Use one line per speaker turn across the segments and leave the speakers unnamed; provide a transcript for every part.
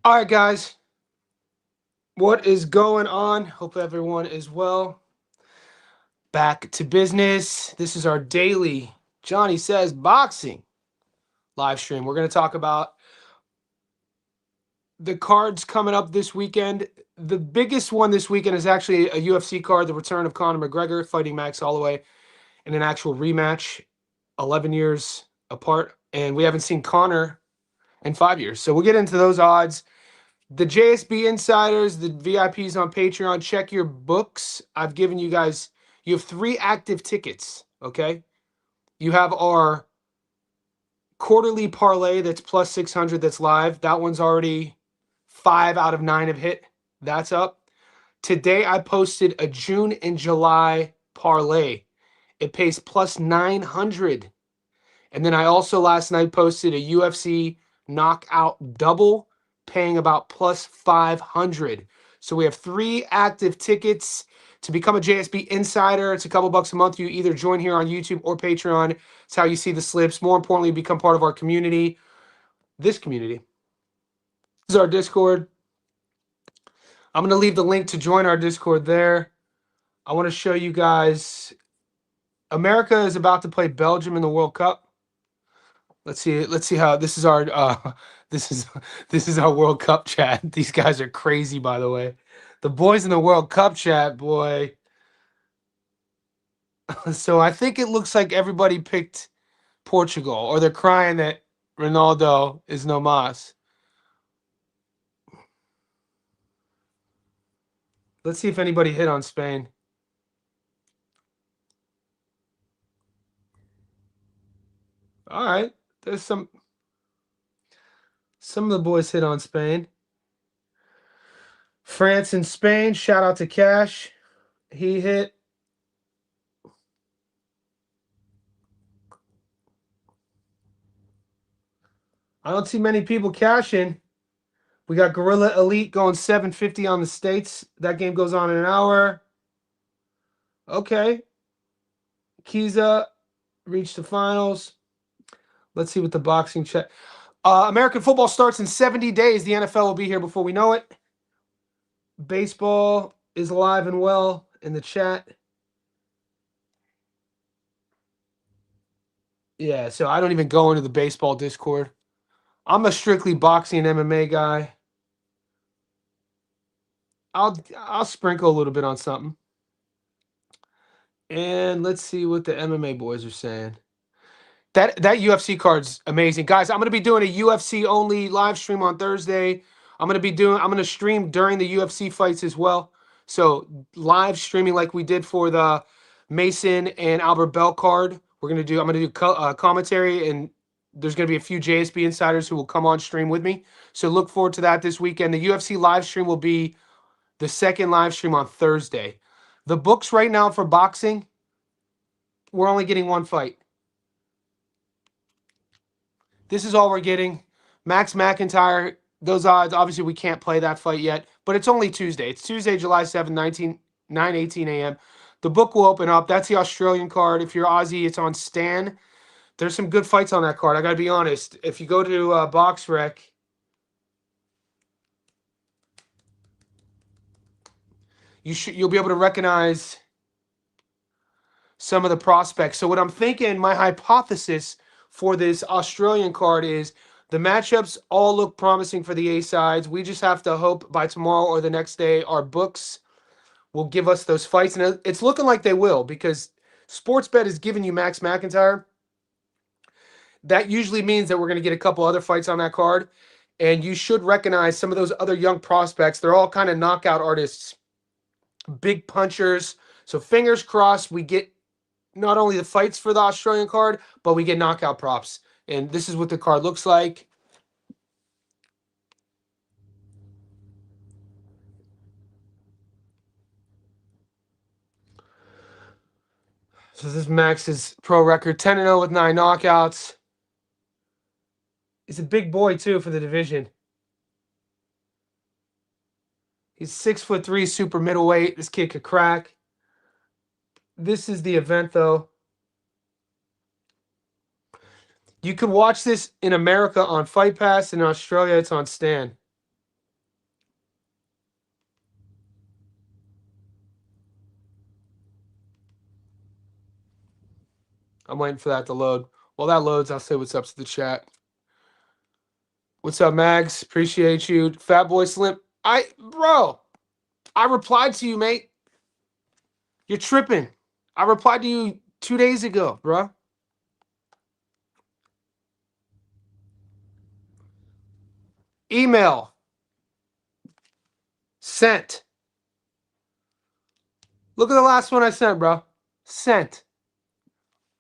All right, guys, what is going on? Hope everyone is well. Back to business. This is our daily Johnny Says Boxing live stream. We're going to talk about the cards coming up this weekend. The biggest one this weekend is actually a UFC card, the return of Conor McGregor fighting Max Holloway in an actual rematch, 11 years apart. And we haven't seen Conor in 5 years. So we'll get into those odds. The JSB insiders, the VIPs on Patreon, check your books. I've given you guys, you have 3 active tickets, okay? You have our quarterly parlay that's plus 600 that's live. That one's already 5 out of 9 have hit. That's up. Today I posted a June and July parlay. It pays plus 900. And then I also last night posted a UFC knockout double paying about plus 500. So we have 3 active tickets to become a JSB insider. It's a couple bucks a month. You either join here on YouTube or Patreon. It's how you see the slips. More importantly, become part of our community. This community. This is our Discord. I'm going to leave the link to join our Discord there. I want to show you guys. America is about to play Belgium in the World Cup. Let's see how this is our this is our World Cup chat. These guys are crazy, by the way. The boys in the World Cup chat, boy. So I think it looks like everybody picked Portugal, or they're crying that Ronaldo is no mas. Let's see if anybody hit on Spain. All right, there's some of the boys hit on Spain. France and Spain. Shout out to Cash. He hit. I don't see many people cashing. We got Gorilla Elite going 750 on the States. That game goes on in an hour. Okay. Kiza reached the finals. Let's see what the boxing chat. American football starts in 70 days. The NFL will be here before we know it. Baseball is alive and well in the chat. Yeah, so I don't even go into the baseball Discord. I'm a strictly boxing and MMA guy. I'll sprinkle a little bit on something. And let's see what the MMA boys are saying. That UFC card's amazing. Guys, I'm going to be doing a UFC only live stream on Thursday. I'm going to stream during the UFC fights as well. So, live streaming like we did for the Mason and Albert Bell card. I'm going to do commentary, and there's going to be a few JSB insiders who will come on stream with me. So, look forward to that this weekend. The UFC live stream will be the second live stream on Thursday. The books right now for boxing, we're only getting one fight. This is all we're getting. Max McIntyre, those odds, obviously we can't play that fight yet, but it's only Tuesday. It's Tuesday, July 7th, 9:18 a.m. The book will open up. That's the Australian card. If you're Aussie, it's on Stan. There's some good fights on that card. I got to be honest. If you go to BoxRec, you'll be able to recognize some of the prospects. So what I'm thinking, my hypothesis for this Australian card is the matchups all look promising for the A sides. We just have to hope by tomorrow or the next day our books will give us those fights. And it's looking like they will, because Sportsbet is giving you Max McIntyre. That usually means that we're going to get a couple other fights on that card. And you should recognize some of those other young prospects. They're all kind of knockout artists, big punchers. So fingers crossed we get not only the fights for the Australian card, but we get knockout props. And this is what the card looks like. So this is Max's pro record, 10-0 with 9 knockouts. He's a big boy, too, for the division. He's 6'3", super middleweight. This kid could crack. This is the event, though. You could watch this in America on Fight Pass. In Australia, it's on Stan. I'm waiting for that to load. While that loads, I'll say what's up to the chat. What's up, Mags? Appreciate you. Fat Boy Slim. Bro, I replied to you, mate. You're tripping. I replied to you 2 days ago, bro. Email. Sent. Look at the last one I sent, bro. Sent.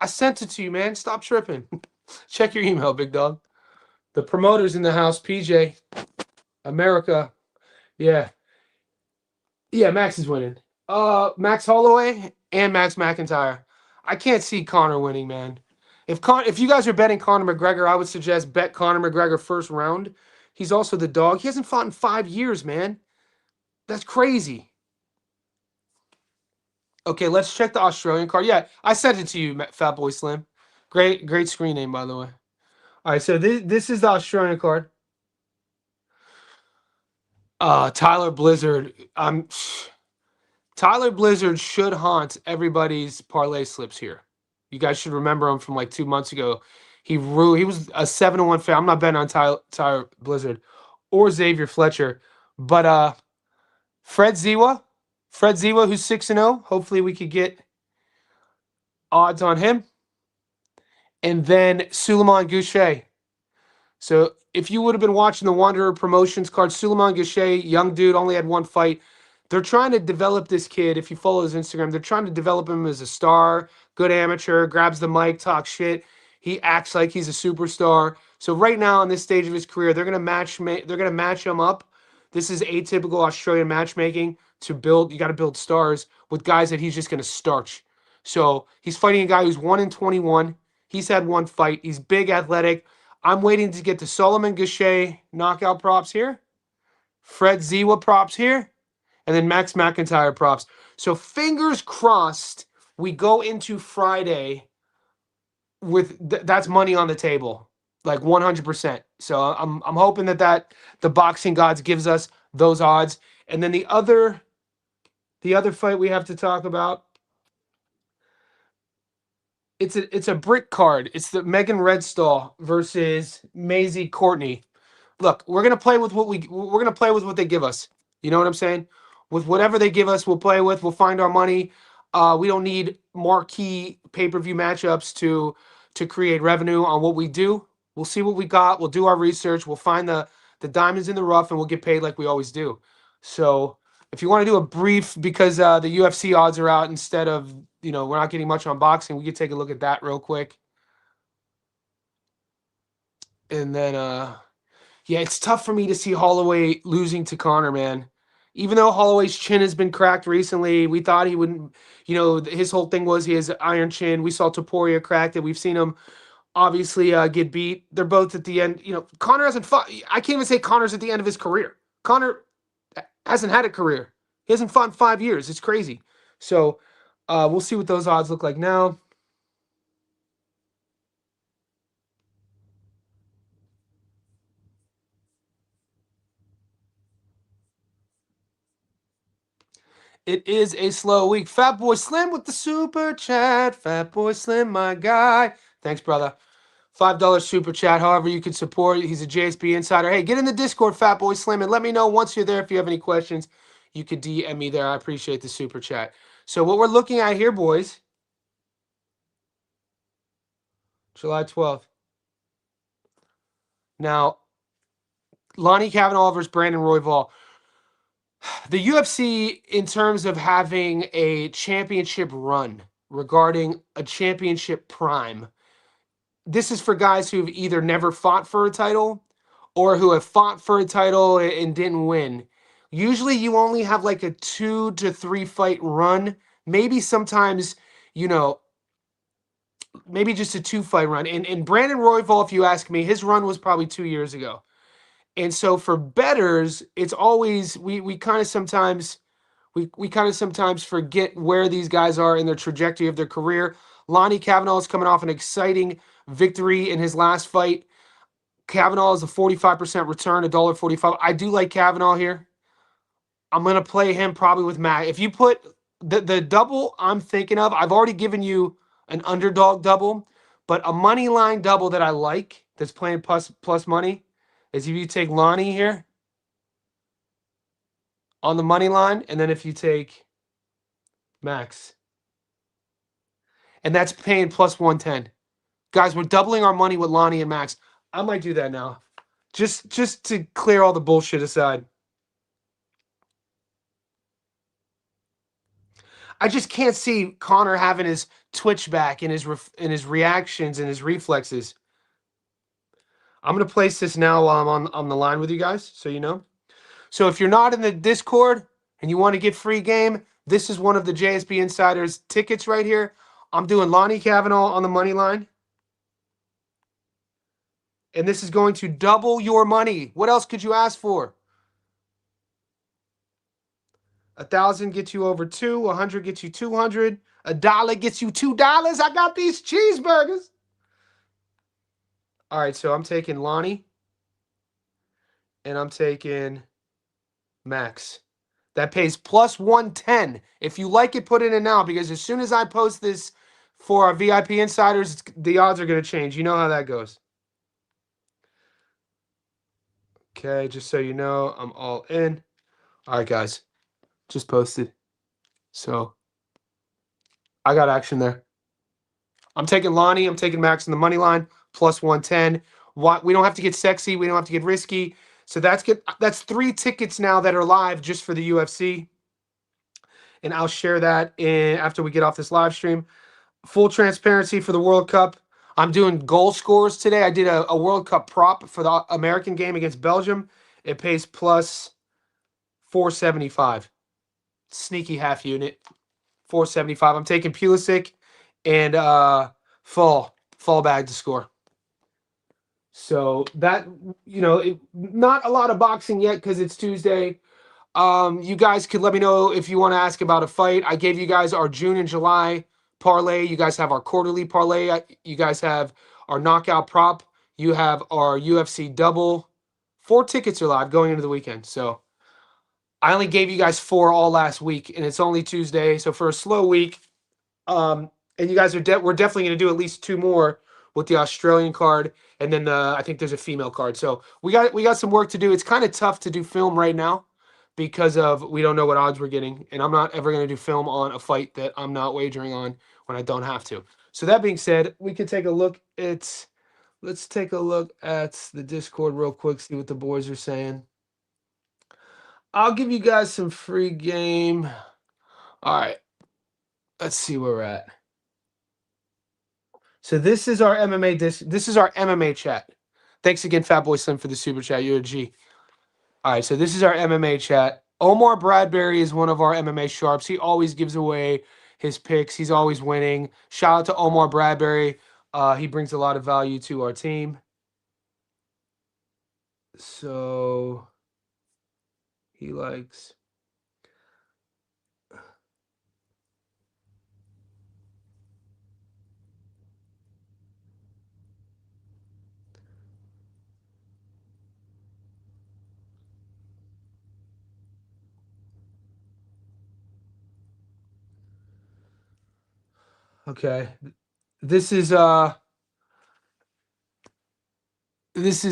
I sent it to you, man. Stop tripping. Check your email, big dog. The promoter's in the house. PJ. America. Yeah. Yeah, Max is winning. Max Holloway and Max McIntyre. I can't see Conor winning, man. If you guys are betting Conor McGregor, I would suggest bet Conor McGregor first round. He's also the dog. He hasn't fought in 5 years, man. That's crazy. Okay, let's check the Australian card. Yeah, I sent it to you, Fat Boy Slim. Great screen name, by the way. All right, so this is the Australian card. Tyler Blizzard. Tyler Blizzard should haunt everybody's parlay slips here. You guys should remember him from like 2 months ago. He was a 7-1 fan. I'm not betting on Tyler Blizzard or Xavier Fletcher, but Fred Ziwa, who's 6-0. Hopefully we could get odds on him. And then Suleiman Goucher. So if you would have been watching the Wanderer Promotions card, Suleiman Goucher, young dude, only had 1 fight. They're trying to develop this kid. If you follow his Instagram, they're trying to develop him as a star, good amateur, grabs the mic, talks shit. He acts like he's a superstar. So right now on this stage of his career, they're gonna match him up. This is atypical Australian matchmaking to build. You got to build stars with guys that he's just gonna starch. So he's fighting a guy who's 1-21. He's had 1 fight. He's big, athletic. I'm waiting to get the Solomon Goucher knockout props here, Fred Ziwa props here, and then Max McIntyre props. So fingers crossed we go into Friday with that's money on the table, like 100%. So I'm hoping that the boxing gods gives us those odds. And then the other fight we have to talk about, it's a brick card. It's the Megan Redstall versus Maisie Courtney. Look, we're gonna play with what they give us. You know what I'm saying? With whatever they give us, we'll play with. We'll find our money. We don't need marquee pay-per-view matchups to create revenue on what we do. We'll see what we got. We'll do our research. We'll find the diamonds in the rough, and we'll get paid like we always do. So if you want to do a brief, because the UFC odds are out instead of, we're not getting much on boxing, we could take a look at that real quick. And then, yeah, it's tough for me to see Holloway losing to Conor, man. Even though Holloway's chin has been cracked recently, we thought he wouldn't, his whole thing was he has an iron chin. We saw Topuria cracked it. We've seen him obviously get beat. They're both at the end. Conor hasn't fought. I can't even say Conor's at the end of his career. Conor hasn't had a career. He hasn't fought in 5 years. It's crazy. So we'll see what those odds look like now. It is a slow week. Fat Boy Slim with the super chat. Fat Boy Slim, my guy. Thanks, brother. $5 super chat, however you can support. He's a JSB insider. Hey, get in the Discord, Fat Boy Slim, and let me know once you're there if you have any questions. You could DM me there. I appreciate the super chat. So what we're looking at here, boys, July 12th. Now, Lonnie Kavanaugh versus Brandon Royval. The UFC, in terms of having a championship run regarding a championship prime, this is for guys who've either never fought for a title or who have fought for a title and didn't win. Usually you only have like a 2 to 3 fight run. Maybe sometimes, maybe just a 2 fight run. And Brandon Royval, if you ask me, his run was probably 2 years ago. And so for bettors, it's always we kind of sometimes forget where these guys are in their trajectory of their career. Lonnie Kavanaugh is coming off an exciting victory in his last fight. Kavanaugh is a 45% return, $1.45. I do like Kavanaugh here. I'm gonna play him probably with Matt. If you put the double I'm thinking of, I've already given you an underdog double, but a money line double that I like that's playing plus money is if you take Lonnie here on the money line, and then if you take Max, and that's paying plus 110. Guys, we're doubling our money with Lonnie and Max. I might do that now. Just to clear all the bullshit aside. I just can't see Connor having his twitch back and his reactions and his reflexes. I'm gonna place this now while I'm on the line with you guys, so you know. So if you're not in the Discord and you want to get free game, this is one of the JSB Insiders tickets right here. I'm doing Lonnie Kavanaugh on the money line. And this is going to double your money. What else could you ask for? 1,000 gets you over 2. 100 gets you 200. $1 gets you $2. I got these cheeseburgers. All right, so I'm taking Lonnie. And I'm taking Max. That pays plus 110. If you like it, put it in now, because as soon as I post this for our VIP insiders, the odds are going to change. You know how that goes. Okay, just so you know, I'm all in. All right, guys, just posted. So I got action there. I'm taking Lonnie. I'm taking Max in the money line, plus 110. We don't have to get sexy. We don't have to get risky. So that's good. That's 3 tickets now that are live just for the UFC. And I'll share that after we get off this live stream. Full transparency for the World Cup. I'm doing goal scores today. I did a World Cup prop for the American game against Belgium. It pays plus 475. Sneaky half unit. 475. I'm taking Pulisic and fall bag to score. So that, not a lot of boxing yet because it's Tuesday. You guys could let me know if you want to ask about a fight. I gave you guys our June and July parlay. You guys have our quarterly parlay. You guys have our knockout prop. You have our UFC double. 4 tickets are live going into the weekend. So I only gave you guys 4 all last week, and it's only Tuesday. So for a slow week, and you guys are we're definitely going to do at least 2 more with the Australian card, and then I think there's a female card. So we got some work to do. It's kind of tough to do film right now because we don't know what odds we're getting, and I'm not ever going to do film on a fight that I'm not wagering on when I don't have to. So that being said, we can take a look at let's take a look at the Discord real quick, see what the boys are saying. I'll give you guys some free game. All right. Let's see where we're at. So this is our MMA this is our MMA chat. Thanks again, Fatboy Slim, for the super chat. You're a G. All right, so this is our MMA chat. Omar Bradbury is one of our MMA sharps. He always gives away his picks. He's always winning. Shout out to Omar Bradbury. He brings a lot of value to our team. So he likes. Okay. This is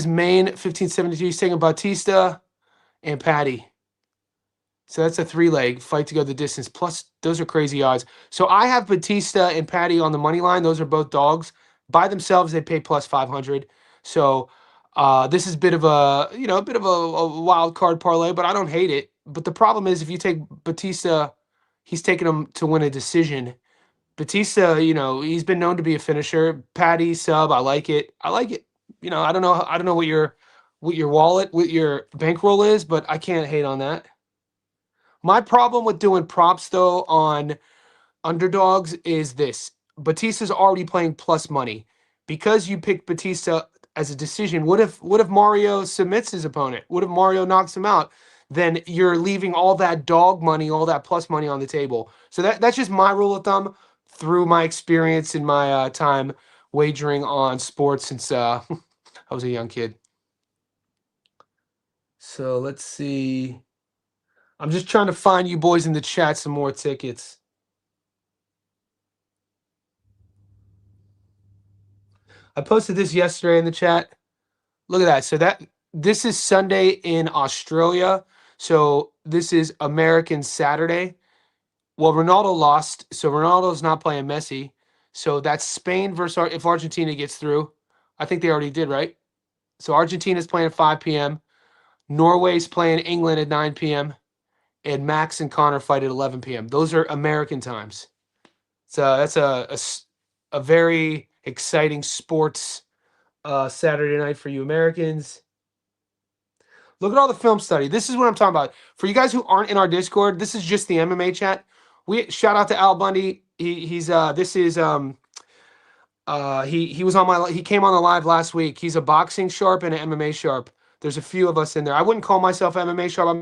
Maine 1572. He's taking Bautista and Patty. So that's a 3-leg fight to go the distance. Plus, those are crazy odds. So I have Batista and Patty on the money line. Those are both dogs. By themselves, they pay plus 500. So this is a bit of a wild card parlay, but I don't hate it. But the problem is if you take Batista, he's taking him to win a decision. Batista, he's been known to be a finisher. Patty sub, I like it. I like it. I don't know what your bankroll is, but I can't hate on that. My problem with doing props though on underdogs is this. Batista's already playing plus money. Because you picked Batista as a decision, what if Mario submits his opponent? What if Mario knocks him out? Then you're leaving all that dog money, all that plus money on the table. So that's just my rule of thumb through my experience in my time wagering on sports since I was a young kid. So let's see. I'm just trying to find you boys in the chat some more tickets. I posted this yesterday in the chat. Look at that. So this is Sunday in Australia. So this is American Saturday. Well, Ronaldo lost, so Ronaldo's not playing Messi. So that's Spain versus if Argentina gets through. I think they already did, right? So Argentina's playing at 5 p.m. Norway's playing England at 9 p.m. And Max and Connor fight at 11 p.m. Those are American times. So that's a very exciting sports Saturday night for you Americans. Look at all the film study. This is what I'm talking about. For you guys who aren't in our Discord, this is just the MMA chat. We shout out to Al Bundy. He was on he came on the live last week. He's a boxing sharp and an MMA sharp. There's a few of us in there. I wouldn't call myself MMA sharp.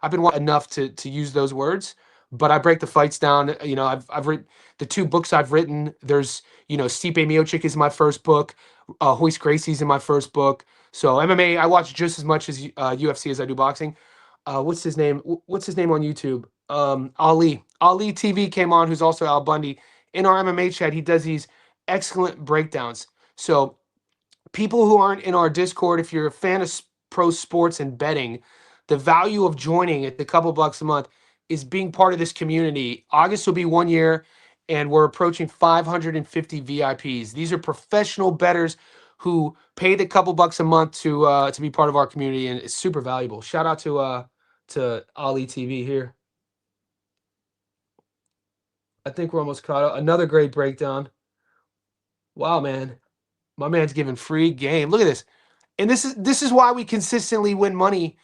I've been enough to use those words, but I break the fights down. You know, I've written the 2 books I've written. There's, you know, Stipe Miocic is my first book. Hoist Gracie's in my first book. So MMA, I watch just as much as UFC as I do boxing. What's his name? What's his name on YouTube? Ali. Ali TV came on, who's also Al Bundy. In our MMA chat, he does these excellent breakdowns. So people who aren't in our Discord, if you're a fan of pro sports and betting, the value of joining at the couple bucks a month is being part of this community. August will be 1 year, and we're approaching 550 VIPs. These are professional bettors who pay the couple bucks a month to be part of our community, and it's super valuable. Shout out to Ali TV here. I think we're almost caught up. Another great breakdown. Wow, man. My man's giving free game. Look at this. And this is why we consistently win money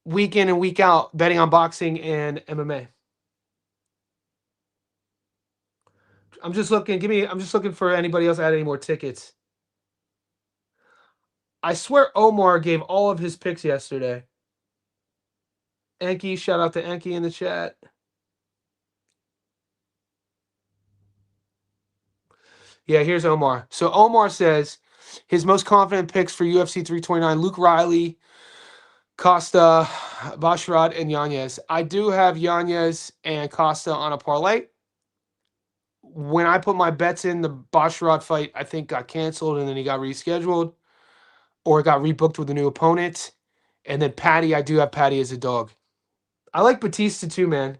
week in and week out betting on boxing and MMA. I'm just looking for anybody else to add any more tickets. I swear Omar gave all of his picks yesterday. Enki, shout out to Enki in the chat. Yeah, here's Omar. So Omar says his most confident picks for UFC 329, Luke Riley, Costa, Basharat, and Yanez. I do have Yanez and Costa on a parlay. When I put my bets in, the Basharat fight, I think, got canceled, and then he got rescheduled, or it got rebooked with a new opponent. And then Patty, I do have Patty as a dog. I like Batista too, man.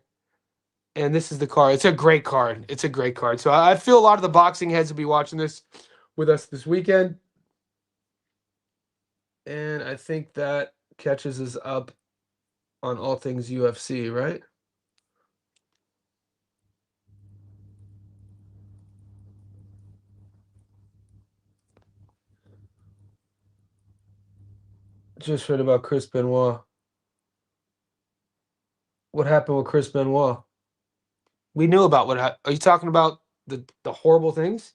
And this is the card. It's a great card. It's a great card. So I feel a lot of the boxing heads will be watching this with us this weekend. And I think that catches us up on all things UFC, right? Just read about Chris Benoit. What happened with Chris Benoit? We knew about what happened. Are you talking about the horrible things?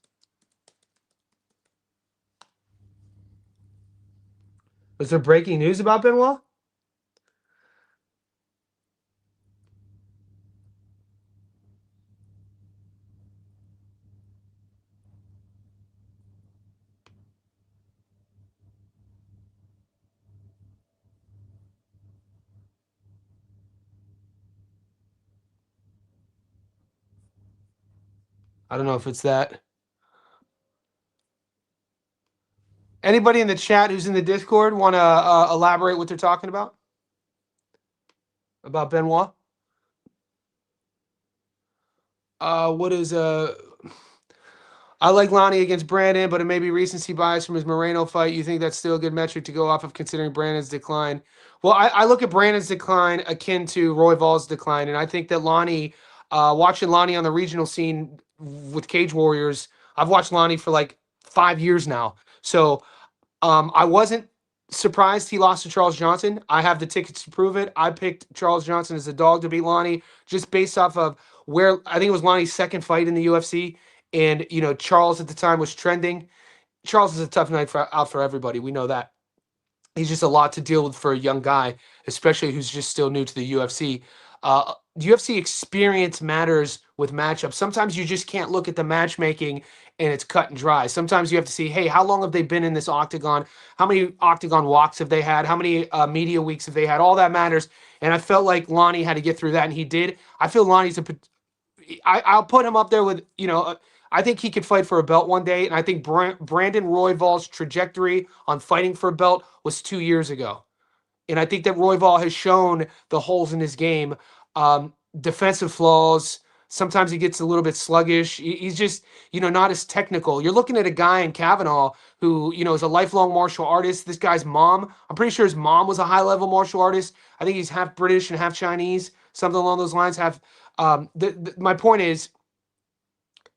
Was there breaking news about Benoit? I don't know if it's that. Anybody in the chat who's in the Discord want to elaborate what they're talking about Benoit? What is I like Lonnie against Brandon, but it may be recency bias from his Moreno fight. You think that's still a good metric to go off of considering Brandon's decline? Well, I look at Brandon's decline akin to Roy Vall's decline, and I think that Lonnie, watching Lonnie on the regional scene with Cage Warriors, I've watched Lonnie for like 5 years now. So I wasn't surprised he lost to Charles Johnson. I have the tickets to prove it. I picked Charles Johnson as a dog to beat Lonnie just based off of where I think it was Lonnie's second fight in the UFC. And, you know, Charles at the time was trending. Charles is a tough night out for everybody. We know that. He's just a lot to deal with for a young guy, especially who's just still new to the UFC. UFC experience matters with matchups. Sometimes you just can't look at the matchmaking and it's cut and dry. Sometimes you have to see, hey, how long have they been in this octagon? How many octagon walks have they had? How many media weeks have they had? All that matters. And I felt like Lonnie had to get through that, and he did. I feel Lonnie's I'll put him up there with, I think he could fight for a belt one day. And I think Brandon Royval's trajectory on fighting for a belt was 2 years ago. And I think that Royval has shown the holes in his game, defensive flaws. Sometimes he gets a little bit sluggish. He's just, not as technical. You're looking at a guy in Kavanaugh who, is a lifelong martial artist. This guy's mom, I'm pretty sure his mom was a high-level martial artist. I think he's half British and half Chinese, something along those lines. My point is,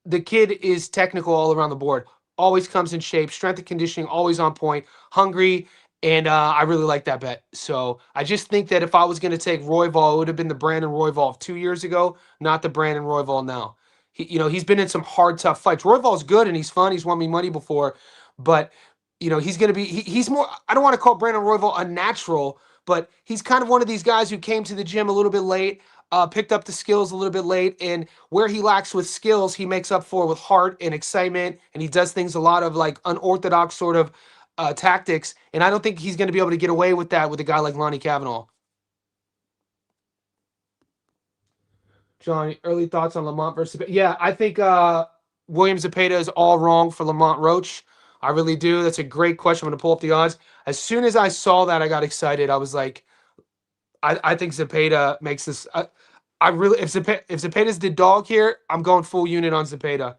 the kid is technical all around the board. Always comes in shape, strength and conditioning, always on point, hungry, and I really like that bet. So I just think that if I was going to take Royval, it would have been the Brandon Royval of 2 years ago, not the Brandon Royval now. He's been in some hard, tough fights. Royval's good and he's fun. He's won me money before, but he's going to be. He's more. I don't want to call Brandon Royval unnatural, but he's kind of one of these guys who came to the gym a little bit late. Picked up the skills a little bit late, and where he lacks with skills, he makes up for with heart and excitement, and he does things a lot of like unorthodox sort of tactics, and I don't think he's going to be able to get away with that with a guy like Lonnie Kavanaugh. John, early thoughts on Lamont versus... Yeah, I think William Zepeda is all wrong for Lamont Roach. I really do. That's a great question. I'm going to pull up the odds. As soon as I saw that, I got excited. I was like, I think Zepeda makes this... I really, if Zepeda's the dog here, I'm going full unit on Zepeda.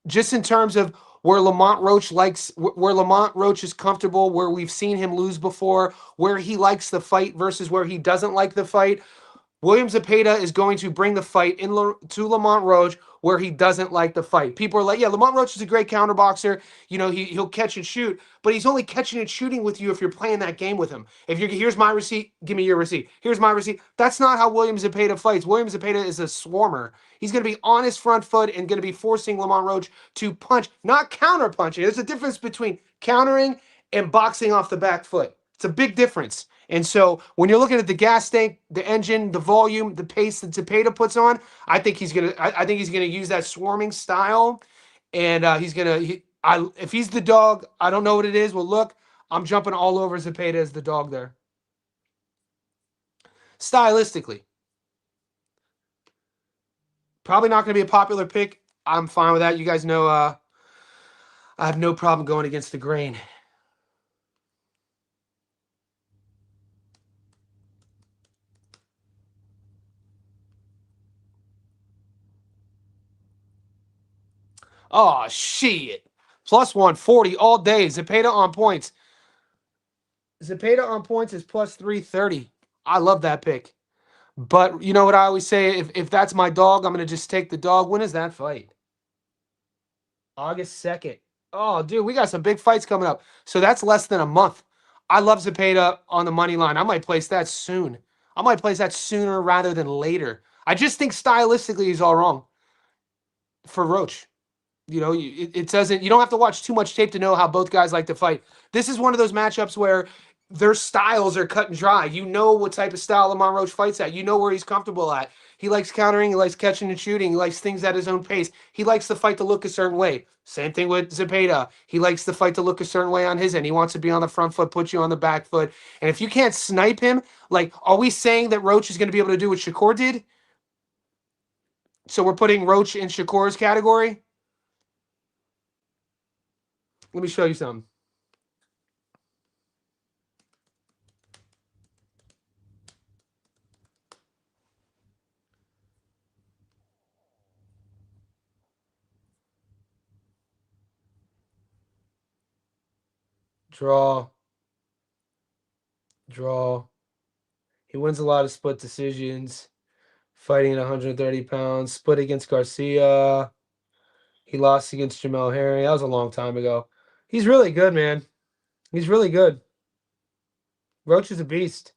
Just in terms of where Lamont Roach is comfortable, where we've seen him lose before, where he likes the fight versus where he doesn't like the fight. William Zepeda is going to bring the fight to Lamont Roach where he doesn't like the fight. People are like, yeah, Lamont Roach is a great counterboxer. He'll catch and shoot, but he's only catching and shooting with you if you're playing that game with him. Here's my receipt, give me your receipt. Here's my receipt. That's not how William Zepeda fights. William Zepeda is a swarmer. He's going to be on his front foot and going to be forcing Lamont Roach to punch, not counter punching. There's a difference between countering and boxing off the back foot. It's a big difference. And so when you're looking at the gas tank, the engine, the volume, the pace that Zepeda puts on, I think he's gonna use that swarming style, and if he's the dog, I don't know what it is. Well, look, I'm jumping all over Zepeda as the dog there. Stylistically, probably not going to be a popular pick. I'm fine with that. You guys know I have no problem going against the grain. Oh, shit. Plus 140 all day. Zepeda on points. Zepeda on points is plus 330. I love that pick. But you know what I always say? If that's my dog, I'm going to just take the dog. When is that fight? August 2nd. Oh, dude, we got some big fights coming up. So that's less than a month. I love Zepeda on the money line. I might place that soon. I might place that sooner rather than later. I just think stylistically he's all wrong for Roach. It doesn't. You don't have to watch too much tape to know how both guys like to fight. This is one of those matchups where their styles are cut and dry. You know what type of style Lamont Roach fights at. You know where he's comfortable at. He likes countering. He likes catching and shooting. He likes things at his own pace. He likes the fight to look a certain way. Same thing with Zepeda. He likes the fight to look a certain way on his end. He wants to be on the front foot, put you on the back foot. And if you can't snipe him, like, are we saying that Roach is going to be able to do what Shakur did? So we're putting Roach in Shakur's category? Let me show you something. Draw. He wins a lot of split decisions. Fighting at 130 pounds. Split against Garcia. He lost against Jamel Herring. That was a long time ago. He's really good, man. He's really good. Roach is a beast.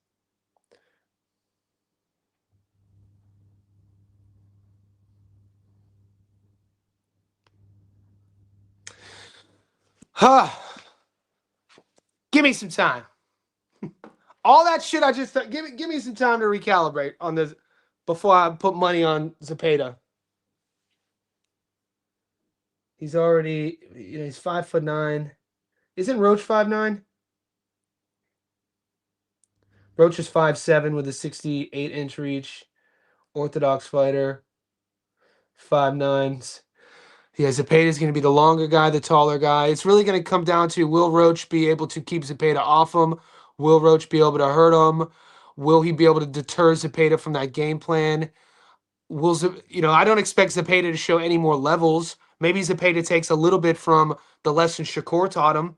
Huh. Give me some time. All that shit I just give me some time to recalibrate on this before I put money on Zepeda. He's already, he's 5'9". Isn't Roach 5'9"? Roach is 5'7" with a 68-inch reach. Orthodox fighter. 5'9". Yeah, Zepeda's going to be the longer guy, the taller guy. It's really going to come down to, will Roach be able to keep Zepeda off him? Will Roach be able to hurt him? Will he be able to deter Zepeda from that game plan? I don't expect Zepeda to show any more levels. Maybe Zepeda takes a little bit from the lesson Shakur taught him.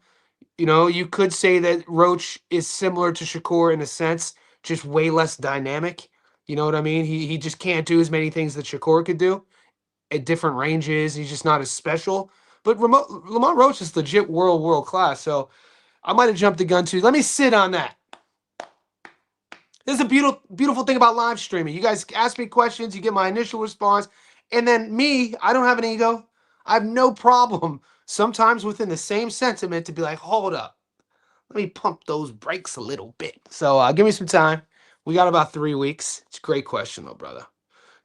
You could say that Roach is similar to Shakur in a sense, just way less dynamic. You know what I mean? He just can't do as many things that Shakur could do at different ranges. He's just not as special. But Lamont Roach is legit world class. So I might have jumped the gun too. Let me sit on that. This is a beautiful thing about live streaming. You guys ask me questions, you get my initial response, and then me, I don't have an ego. I have no problem sometimes within the same sentiment to be like, hold up, let me pump those brakes a little bit. So give me some time. We got about 3 weeks. It's a great question though, brother.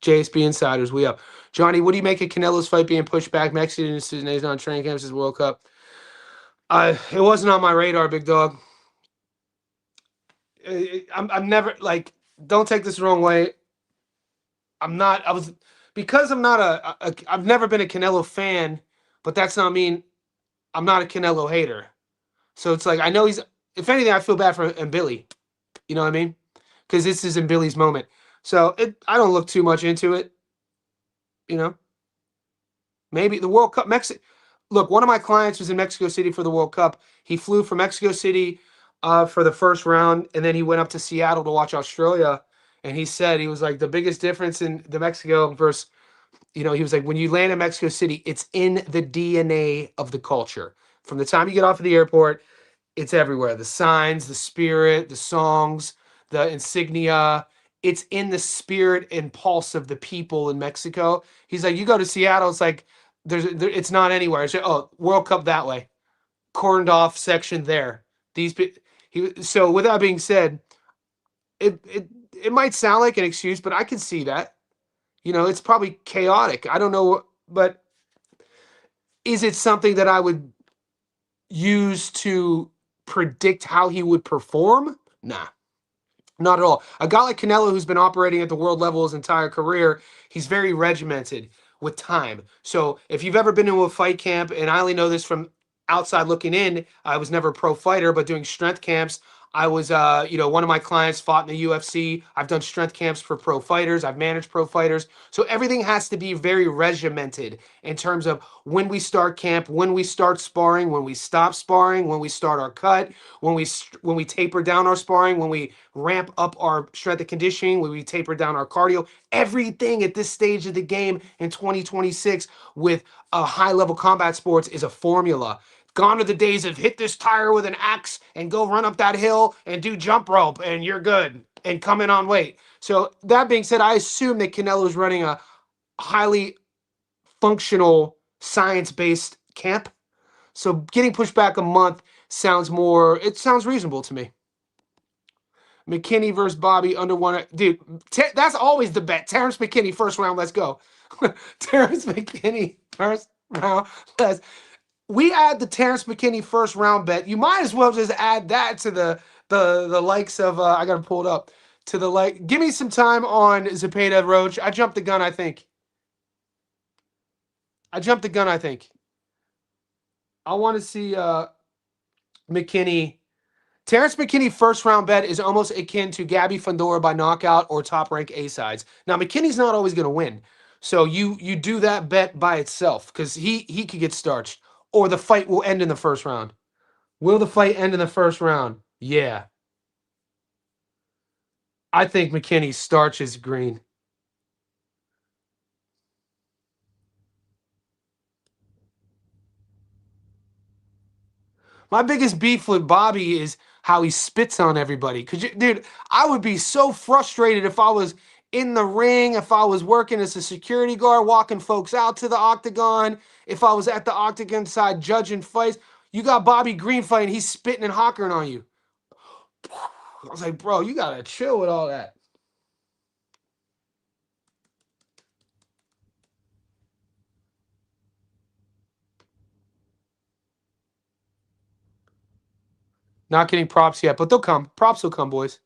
JSB Insiders, we up. Johnny, what do you make of Canelo's fight being pushed back? Mexican is on training camps as World Cup. It wasn't on my radar, big dog. I'm never like. Don't take this the wrong way. I'm not. I was because I'm not I've never been a Canelo fan, but that's not mean I'm not a Canelo hater. So it's like I know he's. If anything, I feel bad for Billy. You know what I mean? Because this is in Billy's moment. So I don't look too much into it. You know, maybe the World Cup. Look, one of my clients was in Mexico City for the World Cup. He flew from Mexico City for the first round, and then he went up to Seattle to watch Australia. And he said he was like the biggest difference in the Mexico versus, he was like, when you land in Mexico City, it's in the DNA of the culture. From the time you get off of the airport, it's everywhere. The signs, the spirit, the songs, the insignia. It's in the spirit and pulse of the people in Mexico. He's like, you go to Seattle, it's like it's not anywhere. It's World Cup that way, corned off section there. So with that being said, it might sound like an excuse, but I can see that. It's probably chaotic. I don't know, but is it something that I would use to predict how he would perform? Nah, not at all. A guy like Canelo, who's been operating at the world level his entire career, he's very regimented with time. So if you've ever been to a fight camp, and I only know this from outside looking in, I was never a pro fighter, but doing strength camps, I was, one of my clients fought in the UFC. I've done strength camps for pro fighters. I've managed pro fighters. So everything has to be very regimented in terms of when we start camp, when we start sparring, when we stop sparring, when we start our cut, when we taper down our sparring, when we ramp up our strength and conditioning, when we taper down our cardio. Everything at this stage of the game in 2026 with a high-level combat sports is a formula. Gone are the days of hit this tire with an axe and go run up that hill and do jump rope and you're good and come in on weight. So that being said, I assume that Canelo is running a highly functional science-based camp. So getting pushed back a month sounds reasonable to me. McKinney versus Bobby under one. Dude, that's always the bet. Terrence McKinney, first round, let's go. Terrence McKinney, first round, let's. We add the Terrence McKinney first round bet. You might as well just add that to the likes of, I got to pull it up, to the like. Give me some time on Zepeda Roach. I jumped the gun, I think. I want to see McKinney. Terrence McKinney first round bet is almost akin to Gabby Fundora by knockout or top rank A sides. Now McKinney's not always going to win, so you do that bet by itself because he could get starched or the fight will end in the first round. Will the fight end in the first round? Yeah, I think McKinney starches Green. My biggest beef with Bobby is how he spits on everybody. Dude, I would be so frustrated if I was in the ring, if I was working as a security guard, walking folks out to the octagon, if I was at the octagon side judging fights. You got Bobby Green fighting, he's spitting and hockering on you. I was like, bro, you gotta chill with all that. Not getting props yet, but they'll come. Props will come, boys.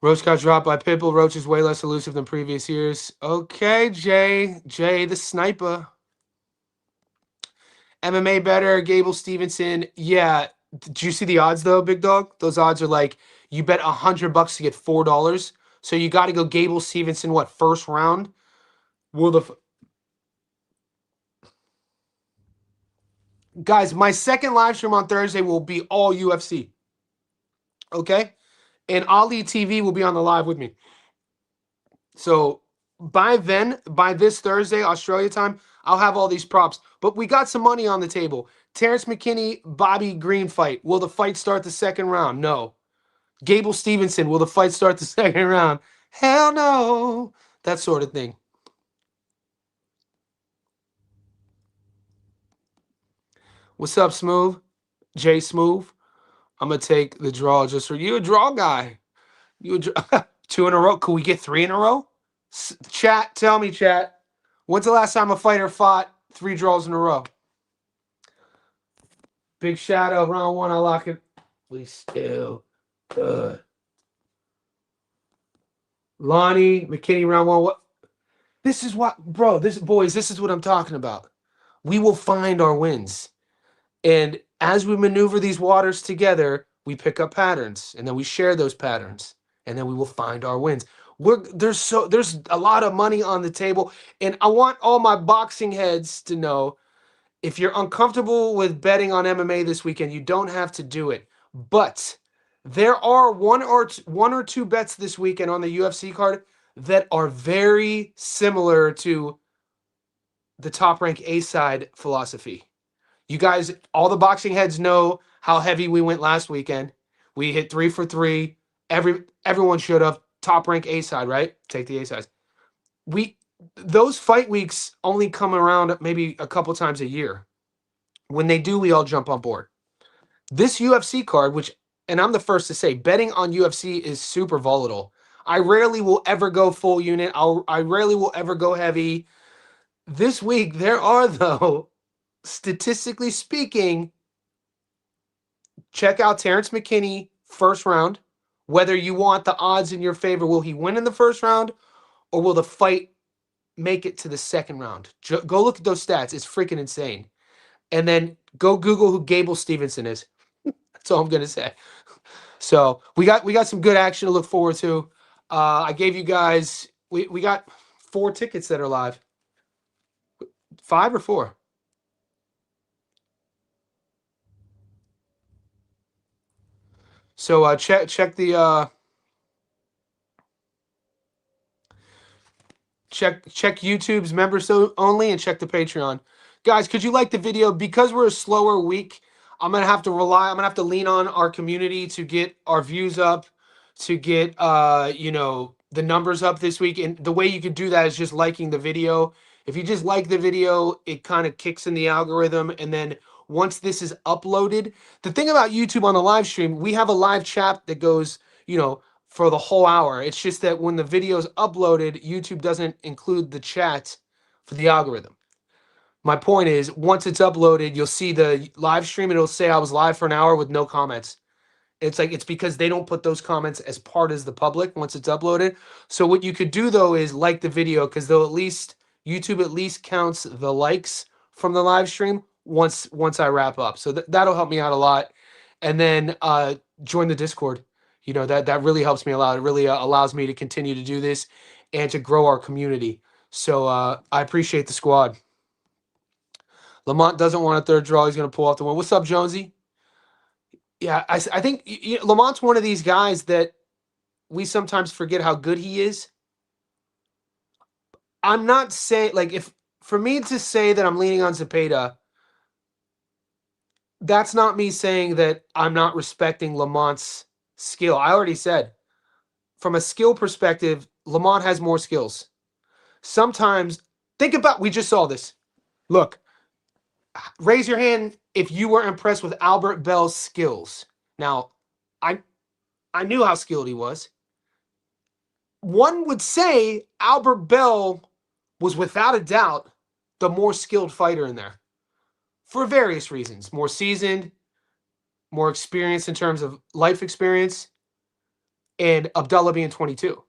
Roach got dropped by Pitbull. Roach is way less elusive than previous years. Okay, Jay. Jay, the sniper. MMA better. Gable Stevenson. Yeah. Did you see the odds though, big dog? Those odds are like you bet $100 to get $4. So you got to go Gable Stevenson. What, first round? Will the guys? My second live stream on Thursday will be all UFC. Okay, and Ali TV will be on the live with me. So by then, by this Thursday, Australia time, I'll have all these props. But we got some money on the table. Terrence McKinney, Bobby Green fight. Will the fight start the second round? No. Gable Stevenson, will the fight start the second round? Hell no. That sort of thing. What's up, Smooth? Jay Smooth. I'm going to take the draw just for you. A draw guy. You two in a row. Could we get 3 in a row? Chat, tell me, chat. When's the last time a fighter fought 3 draws in a row? Big Shadow, round 1, I lock it. We still good. Lonnie, McKinney, round 1. What? This is what, bro, this is what I'm talking about. We will find our wins. And as we maneuver these waters together, we pick up patterns, and then we share those patterns, and then we will find our wins. There's a lot of money on the table, and I want all my boxing heads to know, if you're uncomfortable with betting on MMA this weekend, you don't have to do it. But there are one or two bets this weekend on the UFC card that are very similar to the Top Rank A side philosophy. You guys, all the boxing heads know how heavy we went last weekend. We hit 3 for 3. Everyone should have. Top Rank A side, right? Take the A sides. Those fight weeks only come around maybe a couple times a year. When they do, we all jump on board. This UFC card, and I'm the first to say, betting on UFC is super volatile. I rarely will ever go full unit. I rarely will ever go heavy. This week, there are, though, statistically speaking, check out Terrence McKinney, first round. Whether you want the odds in your favor, will he win in the first round, or will the fight make it to the second round? Go look at those stats. It's freaking insane. And then go Google who Gable Stevenson is. That's all I'm gonna say. So we got some good action to look forward to. I gave you guys we got 4 tickets that are live. 5 or 4? So check the check YouTube's members only, and check the Patreon. Guys, could you like the video? Because we're a slower week, I'm gonna have to lean on our community to get our views up, to get the numbers up this week. And the way you could do that is just liking the video. If you just like the video, it kind of kicks in the algorithm. And then once this is uploaded, the thing about YouTube on the live stream, we have a live chat that goes, for the whole hour. It's just that when the video is uploaded, YouTube doesn't include the chat for the algorithm. My point is, once it's uploaded, you'll see the live stream and it'll say I was live for an hour with no comments. It's because they don't put those comments as part as the public once it's uploaded. So what you could do though is like the video, because YouTube at least counts the likes from the live stream once I wrap up. So that'll help me out a lot. And then join the Discord. That really helps me a lot. It really allows me to continue to do this and to grow our community. So I appreciate the squad. Lamont doesn't want a third draw. He's going to pull off the win. What's up, Jonesy? Yeah, I think Lamont's one of these guys that we sometimes forget how good he is. I'm not saying, for me to say that I'm leaning on Zepeda, that's not me saying that I'm not respecting Lamont's skill. I already said, from a skill perspective, Lamont has more skills. Sometimes, we just saw this. Look, raise your hand if you were impressed with Albert Bell's skills. Now, I knew how skilled he was. One would say Albert Bell was without a doubt the more skilled fighter in there for various reasons. More seasoned, more experience in terms of life experience. and Abdullah being 22.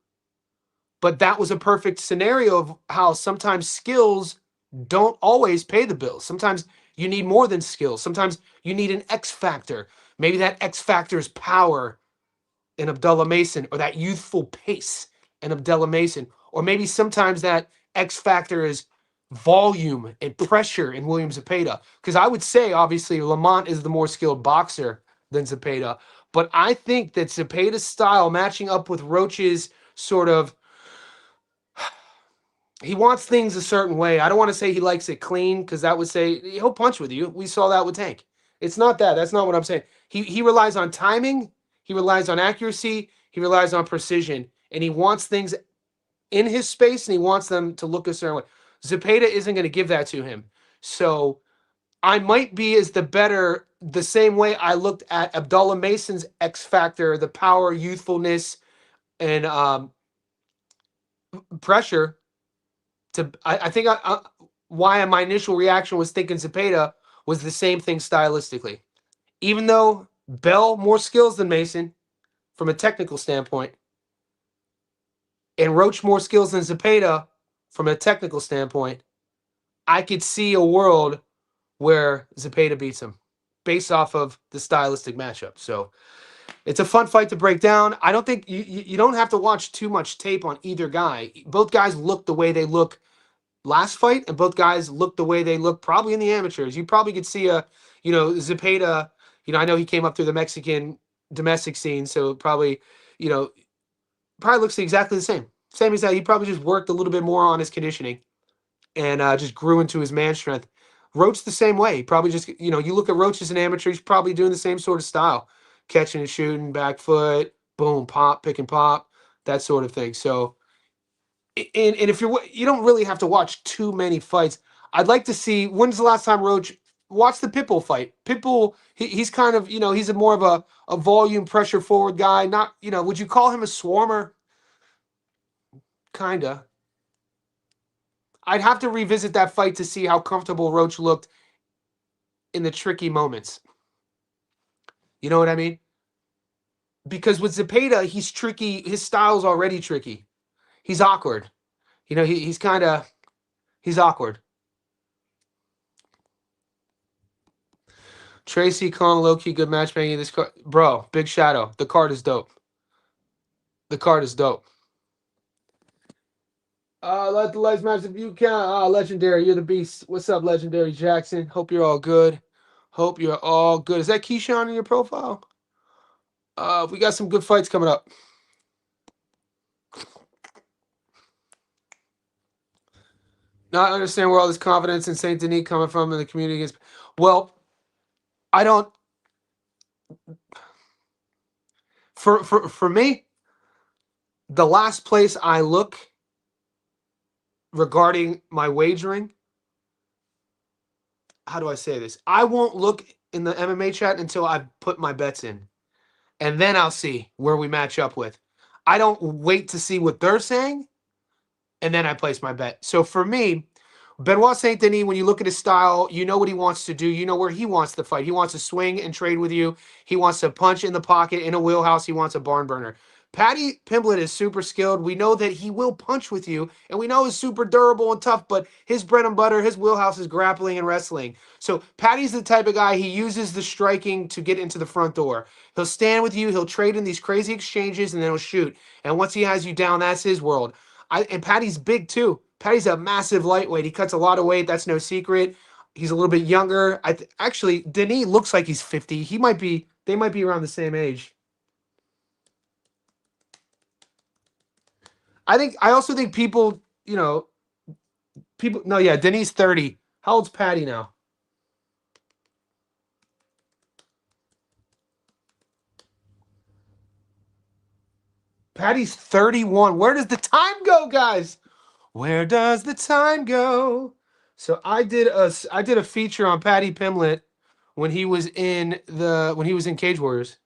But that was a perfect scenario of how sometimes skills don't always pay the bills. Sometimes you need more than skills. Sometimes you need an X factor. Maybe that X factor is power in Abdullah Mason, or that youthful pace in Abdullah Mason. Or maybe sometimes that X factor is volume and pressure in William Zepeda. Because I would say, obviously, Lamont is the more skilled boxer than Zepeda. But I think that Zepeda's style matching up with Roach's sort of, he wants things a certain way. I don't want to say he likes it clean, because that would say he'll punch with you. We saw that with Tank. It's not that. That's not what I'm saying. He relies on timing. He relies on accuracy. He relies on precision. And he wants things in his space, and he wants them to look a certain way. Zepeda isn't going to give that to him. So I might be as the same way I looked at Abdullah Mason's X factor, the power, youthfulness, and pressure. I think why my initial reaction was thinking Zepeda was the same thing stylistically. Even though Bell more skills than Mason from a technical standpoint, and Roach more skills than Zepeda from a technical standpoint, I could see a world where Zepeda beats him based off of the stylistic matchup. So it's a fun fight to break down. I don't think you don't have to watch too much tape on either guy. Both guys look the way they look last fight, and both guys look the way they look probably in the amateurs. You probably could see Zepeda, I know he came up through the Mexican domestic scene, so probably, probably looks exactly the same. Same as that. He probably just worked a little bit more on his conditioning and just grew into his man strength. Roach the same way. He probably just, you look at Roach as an amateur, he's probably doing the same sort of style. Catching and shooting, back foot, boom, pop, pick and pop, that sort of thing. So, and if you don't really have to watch too many fights. I'd like to see, when's the last time Roach watched the Pitbull fight? Pitbull, he's kind of, he's a more of a volume pressure forward guy. Not, would you call him a swarmer? Kinda. I'd have to revisit that fight to see how comfortable Roach looked in the tricky moments. You know what I mean? Because with Zepeda, he's tricky. His style's already tricky. He's awkward. He's awkward. Tracy calling low-key good matchmaking. This card, bro, Big Shadow. The card is dope. The card is dope. Let the lights match if you can. Legendary, you're the beast. What's up, Legendary Jackson? Hope you're all good. Hope you're all good. Is that Keyshawn in your profile? We got some good fights coming up. Not understand where all this confidence in Saint Denis coming from in the community is. Well, I don't. For me, the last place I look regarding my wagering, how do I say this? I won't look in the MMA chat until I put my bets in, and then I'll see where we match up with. I don't wait to see what they're saying, and then I place my bet. So for me, Benoit Saint Denis, when you look at his style, you know what he wants to do. You know where he wants to fight. He wants to swing and trade with you. He wants to punch in the pocket, in a wheelhouse. He wants a barn burner. Paddy Pimblett is super skilled. We know that he will punch with you, and we know he's super durable and tough, but his bread and butter, his wheelhouse is grappling and wrestling. So Paddy's the type of guy, he uses the striking to get into the front door. He'll stand with you, he'll trade in these crazy exchanges, and then he'll shoot. And once he has you down, that's his world. And Paddy's big too. Paddy's a massive lightweight. He cuts a lot of weight. That's no secret. He's a little bit younger. Actually, Denis looks like he's 50. They might be around the same age. I also think people, no, yeah, Denis 30. How old's Paddy now? Paddy's 31. Where does the time go, guys? Where does the time go? So I did a feature on Paddy Pimblett when he was in Cage Warriors.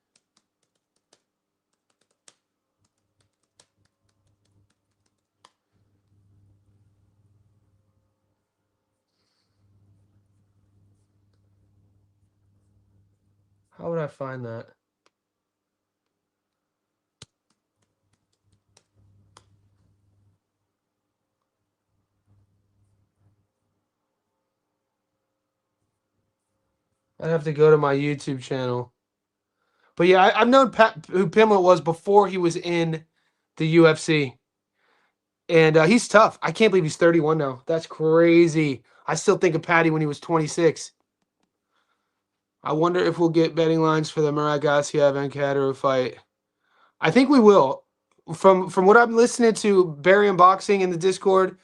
How would I find that? I'd have to go to my YouTube channel. But yeah, I've known who Pimlet was before he was in the UFC. And he's tough. I can't believe he's 31 now. That's crazy. I still think of Patty when he was 26. I wonder if we'll get betting lines for the Murat Gassiev and Katarou fight. I think we will. From what I'm listening to Barry Unboxing in the Discord,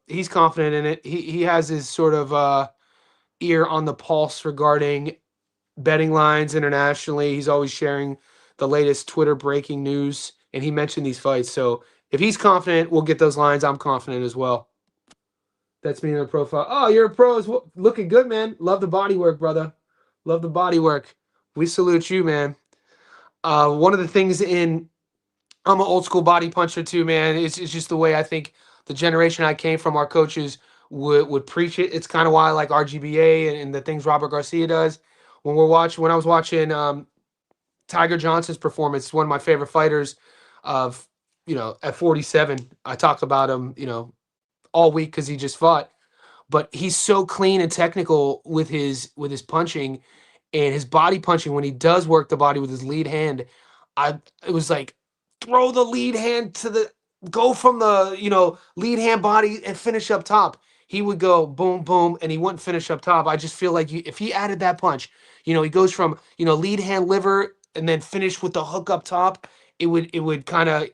he's confident in it. He has his sort of ear on the pulse regarding betting lines internationally. He's always sharing the latest Twitter breaking news, and he mentioned these fights. So if he's confident, we'll get those lines. I'm confident as well. That's me in the profile. Oh, you're a pro. Looking good, man. Love the body work, brother. Love the body work. We salute you, man. One of the things I'm an old school body puncher too, man. It's just the way I think the generation I came from, our coaches would preach it. It's kind of why I like RGBA and the things Robert Garcia does. When I was watching Tiger Johnson's performance, one of my favorite fighters of, at 47. I talk about him, all week because he just fought. But he's so clean and technical with his punching and his body punching when he does work the body with his lead hand. It was like throw the lead hand to the go from the lead hand body and finish up top. He would go boom boom and he wouldn't finish up top. I just feel like if he added that punch, he goes from lead hand liver and then finish with the hook up top. It would kind of,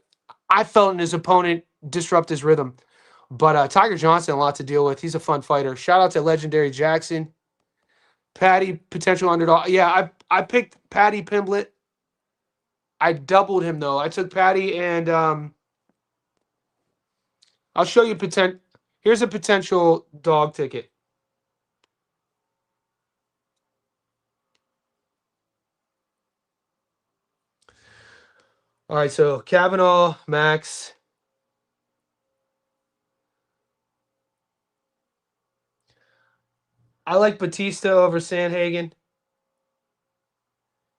I felt, in his opponent disrupt his rhythm. But Tiger Johnson, a lot to deal with. He's a fun fighter. Shout out to Legendary Jackson. Patty, potential underdog. Yeah, I picked Patty Pimblett. I doubled him, though. I took Patty, and I'll show you Here's a potential dog ticket. All right, so Kavanaugh, Max. I like Batista over Sandhagen.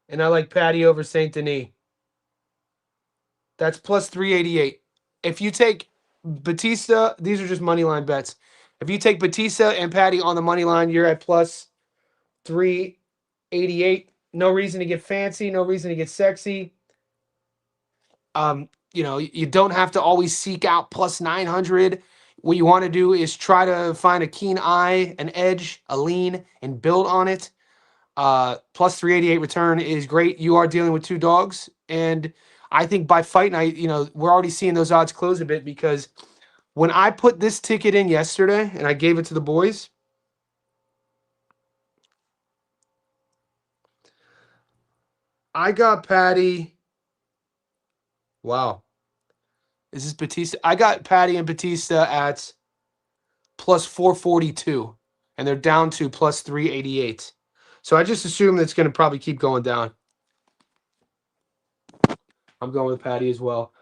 And I like Patty over St. Denis. That's plus 388. If you take Batista, these are just money line bets. If you take Batista and Patty on the money line, you're at plus 388. No reason to get fancy, no reason to get sexy. You don't have to always seek out plus 900. What you want to do is try to find a keen eye, an edge, a lean, and build on it. Plus 388 return is great. You are dealing with two dogs, and I think by fight night, we're already seeing those odds close a bit because when I put this ticket in yesterday and I gave it to the boys, I got Patty. Wow. Is this Batista? I got Patty and Batista at plus 442, and they're down to plus 388. So I just assume that's going to probably keep going down. I'm going with Patty as well.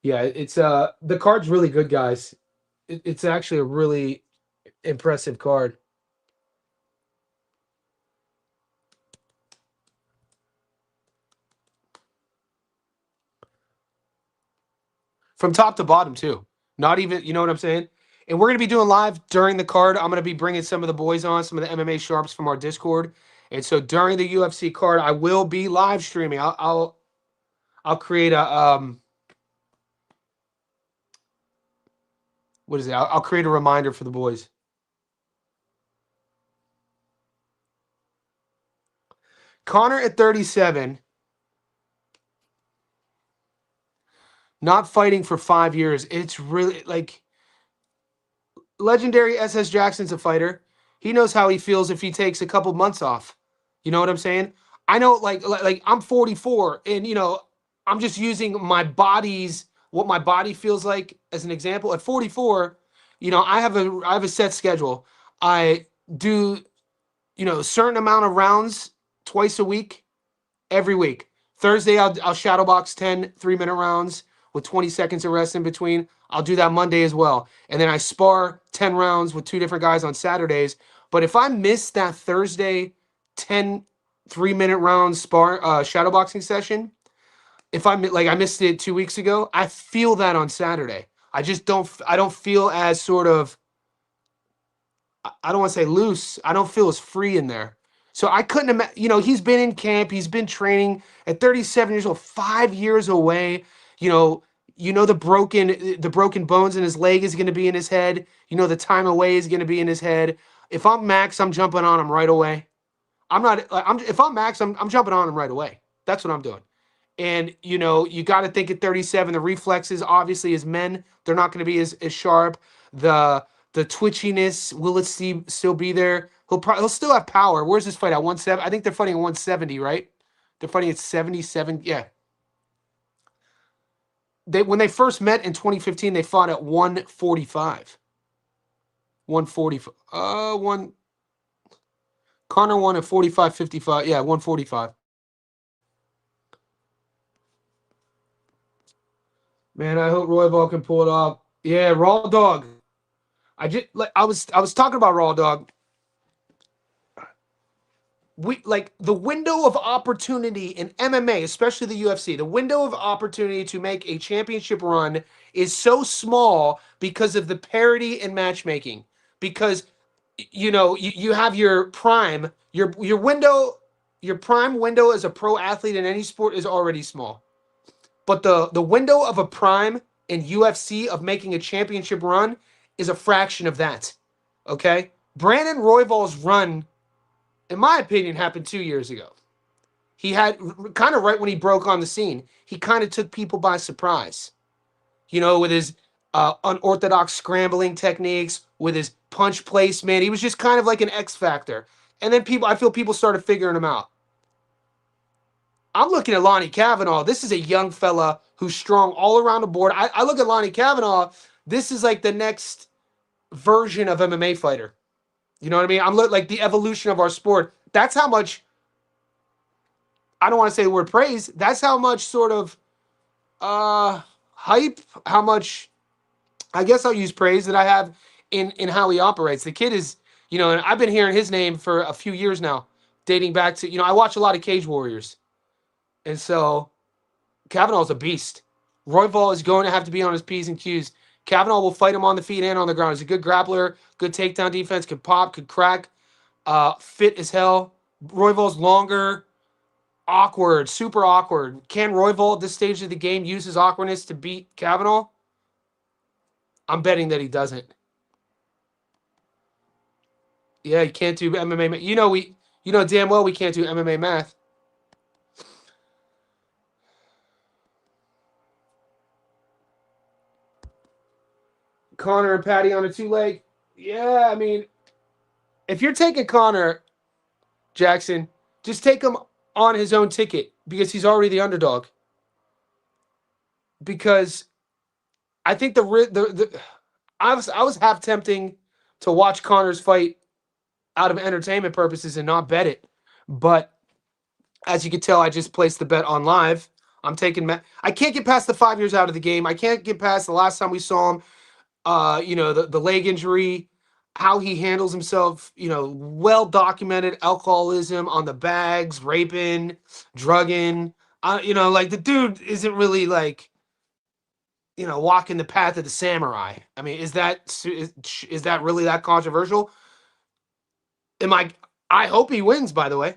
Yeah, it's the card's really good, guys. It's actually a really impressive card. From top to bottom too. Not even, you know what I'm saying? And we're going to be doing live during the card. I'm going to be bringing some of the boys on, some of the MMA sharps from our Discord. And so during the UFC card, I will be live streaming. I'll create a what is it? I'll create a reminder for the boys. Connor at 37, not fighting for 5 years. It's really like legendary SS Jackson's a fighter. He knows how he feels if he takes a couple months off. You know what I'm saying? I know, like I'm 44, and I'm just using what my body feels like as an example. At 44, I have a set schedule. I do a certain amount of rounds twice a week, every week. Thursday, I'll shadow box 10 3-minute rounds with 20 seconds of rest in between. I'll do that Monday as well. And then I spar 10 rounds with two different guys on Saturdays. But if I miss that Thursday 10 3-minute round shadow boxing session, if I missed it 2 weeks ago, I feel that on Saturday. I don't feel as sort of, I don't want to say loose. I don't feel as free in there. So I couldn't imagine, he's been in camp, he's been training at 37 years old, 5 years away. You know, the broken bones in his leg is going to be in his head. The time away is going to be in his head. If I'm Max, I'm jumping on him right away. I'm not. If I'm Max, I'm jumping on him right away. That's what I'm doing. And you got to think at 37, the reflexes, obviously, as men, they're not going to be as sharp. The twitchiness, will it still be there? He'll still have power. Where's this fight at 170? I think they're fighting at 170, right? They're fighting at 77. Yeah. When they first met in 2015, they fought at 145. 145. Connor won at 45-55. Yeah, 145. Man, I hope Roybal can pull it off. Yeah, Raw Dog. I was talking about Raw Dog. The window of opportunity in MMA, especially the UFC, the window of opportunity to make a championship run is so small because of the parity in matchmaking. Because you have your prime, your prime window as a pro athlete in any sport is already small. But the window of a prime in UFC of making a championship run is a fraction of that. Okay? Brandon Royval's run, in my opinion, happened 2 years ago. He had kind of right when he broke on the scene, he kind of took people by surprise. With his unorthodox scrambling techniques, with his punch placement. He was just kind of like an X factor. And then I feel people started figuring him out. I'm looking at Lonnie Kavanaugh. This is a young fella who's strong all around the board. I look at Lonnie Kavanaugh. This is like the next version of MMA fighter. You know what I mean? I'm like the evolution of our sport. That's how much, I don't want to say the word praise. That's how much sort of hype, how much, I guess I'll use praise that I have in how he operates. The kid is, and I've been hearing his name for a few years now, dating back to, I watch a lot of Cage Warriors. And so Kavanaugh's a beast. Royval is going to have to be on his P's and Q's. Kavanaugh will fight him on the feet and on the ground. He's a good grappler, good takedown defense, could pop, could crack, fit as hell. Royval's longer, awkward, super awkward. Can Royval at this stage of the game use his awkwardness to beat Kavanaugh? I'm betting that he doesn't. Yeah, he can't do MMA. You know damn well we can't do MMA math. Connor and Patty on a 2-leg. Yeah, I mean, if you're taking Connor Jackson, just take him on his own ticket because he's already the underdog. Because I think I was half tempting to watch Connor's fight out of entertainment purposes and not bet it, but as you can tell, I just placed the bet on live. I'm taking. I can't get past the 5 years out of the game. I can't get past the last time we saw him. The leg injury, how he handles himself, well documented alcoholism on the bags, raping, drugging. Like the dude isn't really like, walking the path of the samurai. I mean, is that really that controversial? I hope he wins, by the way.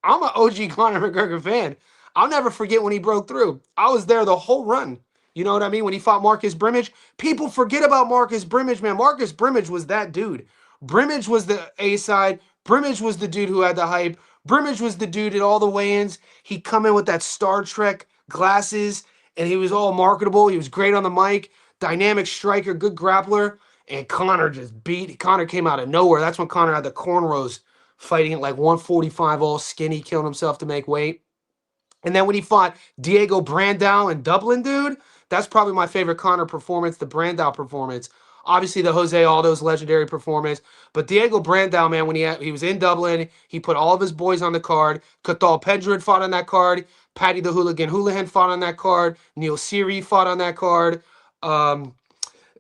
I'm an OG Conor McGregor fan. I'll never forget when he broke through. I was there the whole run. You know what I mean? When he fought Marcus Brimage, people forget about Marcus Brimage, man. Marcus Brimage was that dude. Brimage was the A side. Brimage was the dude who had the hype. Brimage was the dude at all the weigh-ins. He'd come in with that Star Trek glasses, and he was all marketable. He was great on the mic, dynamic striker, good grappler. And Conor Conor came out of nowhere. That's when Conor had the cornrows, fighting at like 145, all skinny, killing himself to make weight. And then when he fought Diego Brandao in Dublin, dude, that's probably my favorite Conor performance, the Brandao performance. Obviously, the Jose Aldo's legendary performance. But Diego Brandao, man, when he was in Dublin, he put all of his boys on the card. Cathal Pedro had fought on that card. Paddy the Hooligan Houlihan fought on that card. Neil Seery fought on that card.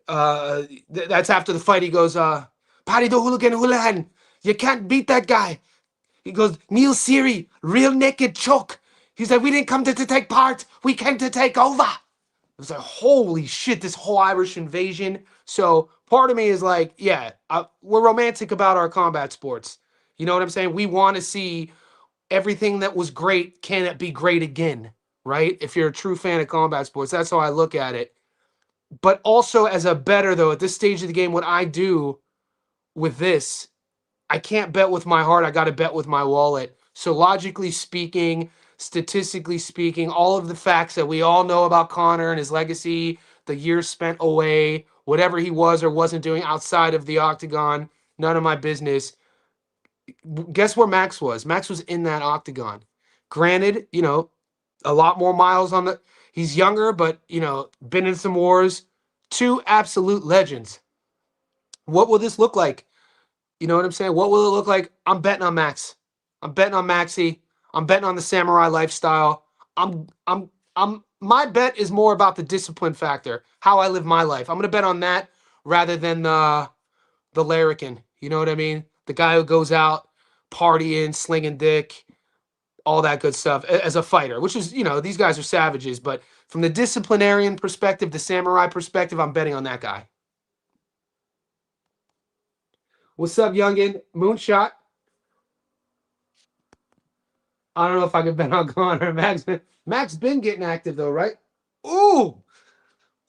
That's after the fight. He goes, Paddy the Hooligan Houlihan, you can't beat that guy. He goes, Neil Seery, real naked choke. He's like, we didn't come to take part. We came to take over. It was like, holy shit, this whole Irish invasion. So part of me is like, yeah, we're romantic about our combat sports. You know what I'm saying? We want to see everything that was great. Can it be great again? Right? If you're a true fan of combat sports, that's how I look at it. But also as a bettor, though, at this stage of the game, what I do with this, I can't bet with my heart. I got to bet with my wallet. So logically speaking, statistically speaking, all of the facts that we all know about Conor and his legacy, the years spent away, whatever he was or wasn't doing outside of the octagon, none of my business. Guess where Max was? Max was in that octagon. Granted, a lot more miles on the. He's younger, but been in some wars. Two absolute legends. What will this look like? You know what I'm saying? What will it look like? I'm betting on Max. I'm betting on Maxie. I'm betting on the samurai lifestyle. My bet is more about the discipline factor, how I live my life. I'm gonna bet on that rather than the larrikin. You know what I mean? The guy who goes out partying, slinging dick, all that good stuff as a fighter, which is, these guys are savages. But from the disciplinarian perspective, the samurai perspective, I'm betting on that guy. What's up, youngin? Moonshot. I don't know if I could bet on Conor. Max been getting active though, right? Ooh,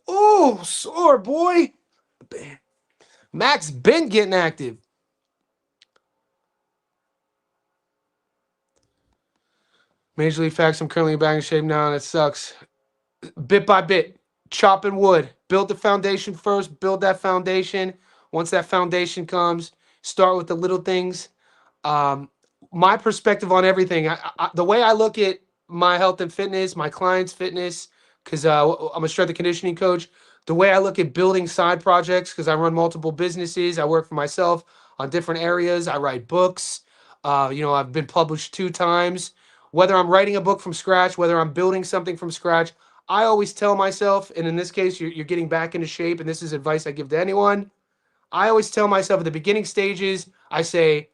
ooh, sore boy. Max been getting active. Major League Facts. I'm currently back in shape now, and it sucks. Bit by bit, chopping wood. Build the foundation first. Build that foundation. Once that foundation comes, start with the little things. Um, my perspective on everything, the way I look at my health and fitness, my clients' fitness, because I'm a strength and conditioning coach. The way I look at building side projects, because I run multiple businesses, I work for myself on different areas. I write books. I've been published 2 times. Whether I'm writing a book from scratch, whether I'm building something from scratch, I always tell myself, and in this case, you're getting back into shape, and this is advice I give to anyone. I always tell myself at the beginning stages, I say,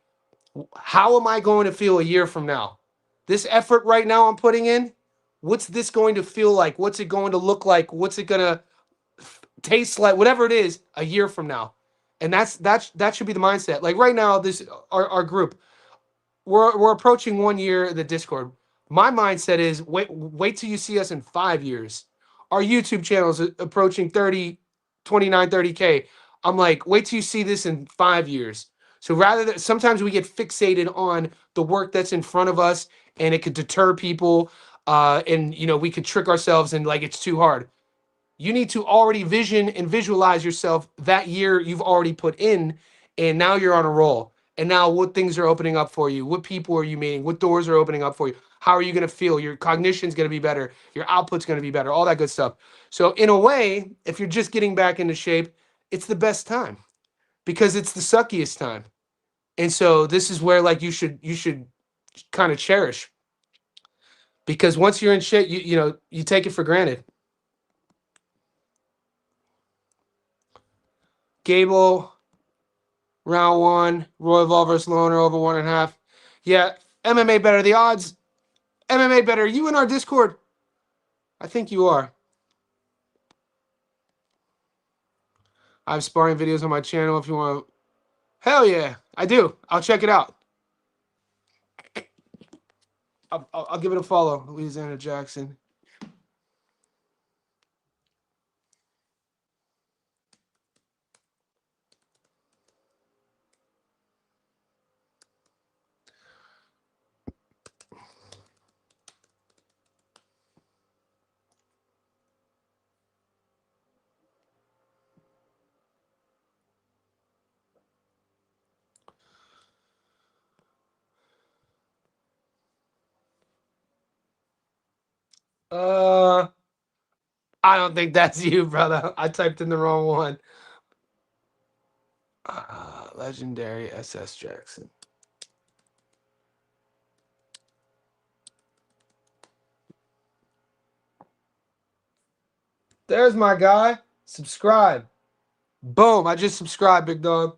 how am I going to feel a year from now? This effort right now I'm putting in, what's this going to feel like? What's it going to look like? What's it going to taste like? Whatever it is, a year from now. And that should be the mindset. Like right now, this our group, we're approaching 1 year in the Discord. My mindset is wait till you see us in 5 years. Our YouTube channel is approaching 30, 29, 30K. I'm like, wait till you see this in 5 years. So rather than sometimes we get fixated on the work that's in front of us, and it could deter people, and we could trick ourselves and like it's too hard. You need to already vision and visualize yourself that year you've already put in, and now you're on a roll. And now what things are opening up for you? What people are you meeting? What doors are opening up for you? How are you going to feel? Your cognition's going to be better. Your output's going to be better. All that good stuff. So in a way, if you're just getting back into shape, it's the best time because it's the suckiest time. And so this is where like you should kind of cherish, because once you're in shape, you take it for granted. Gable, round 1, Royval versus Loner over 1.5. Yeah, MMA better. The odds, MMA better. You in our Discord? I think you are. I have sparring videos on my channel if you want to. Hell yeah, I do. I'll check it out. I'll give it a follow. Louisiana Jackson. Uh, I don't think that's you, brother. I typed in the wrong one. Legendary SS Jackson. There's my guy. Subscribe. Boom. I just subscribed, big dog.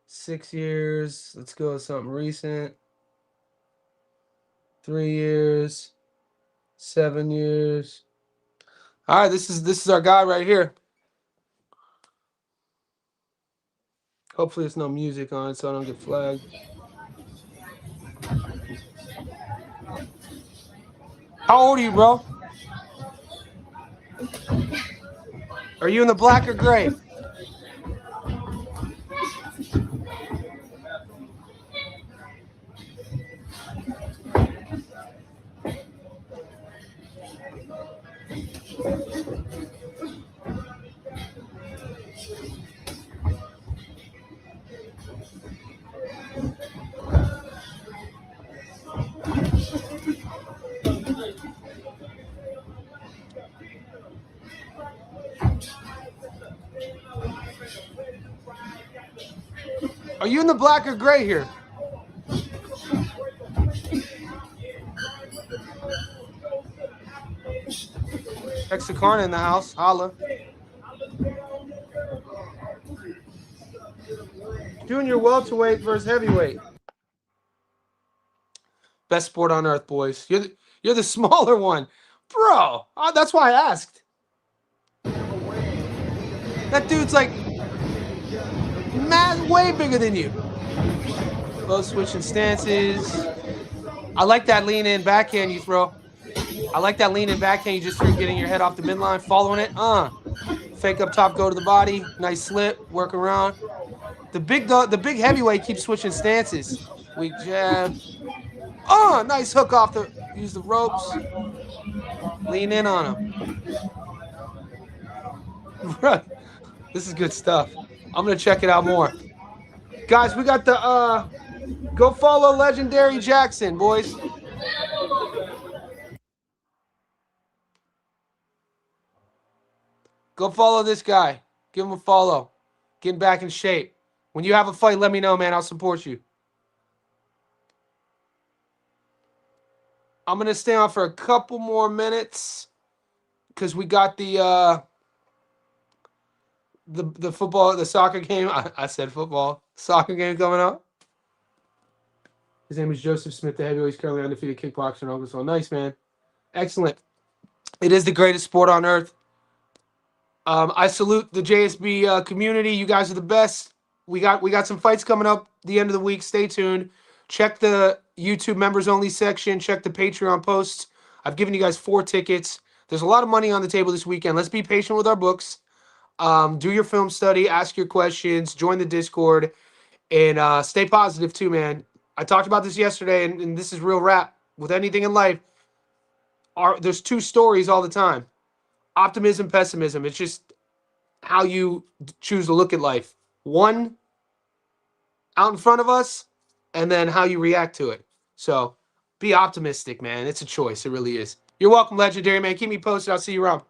Six years. Let's go with something recent. 3 years. 7 years. All right, this is our guy right here. Hopefully there's no music on it so I don't get flagged. How old are you, bro? Are you in the black or gray? Are you in the black or gray here? Texarkana in the house. Holla. Junior welterweight versus heavyweight. Best sport on earth, boys. You're the smaller one. Bro, that's why I asked. That dude's like way bigger than you. Both switching stances. I like that lean in backhand you throw. I like that lean in backhand you just threw, getting your head off the midline, following it. Fake up top, go to the body. Nice slip, work around. The big heavyweight keeps switching stances. Weak jab. Nice hook off use the ropes. Lean in on him. Right. This is good stuff. I'm gonna check it out more. Guys, we got the go follow Legendary Jackson, boys. Go follow this guy. Give him a follow. Getting back in shape. When you have a fight, let me know, man. I'll support you. I'm gonna stay on for a couple more minutes because we got the football, the soccer game. I said football. Soccer game coming up. His name is Joseph Smith, the heavyweight. He's currently undefeated kickboxer in Oklahoma. Nice, man. Excellent. It is the greatest sport on earth. I salute the JSB community. You guys are the best. We got some fights coming up the end of the week. Stay tuned. Check the YouTube members only section. Check the Patreon posts. I've given you guys 4 tickets. There's a lot of money on the table this weekend. Let's be patient with our books. Do your film study. Ask your questions. Join the Discord. And stay positive too, man. I talked about this yesterday, and this is real rap. With anything in life, there's 2 stories all the time. Optimism, pessimism. It's just how you choose to look at life. One out in front of us, and then how you react to it. So be optimistic, man. It's a choice. It really is. You're welcome, Legendary, man. Keep me posted. I'll see you around.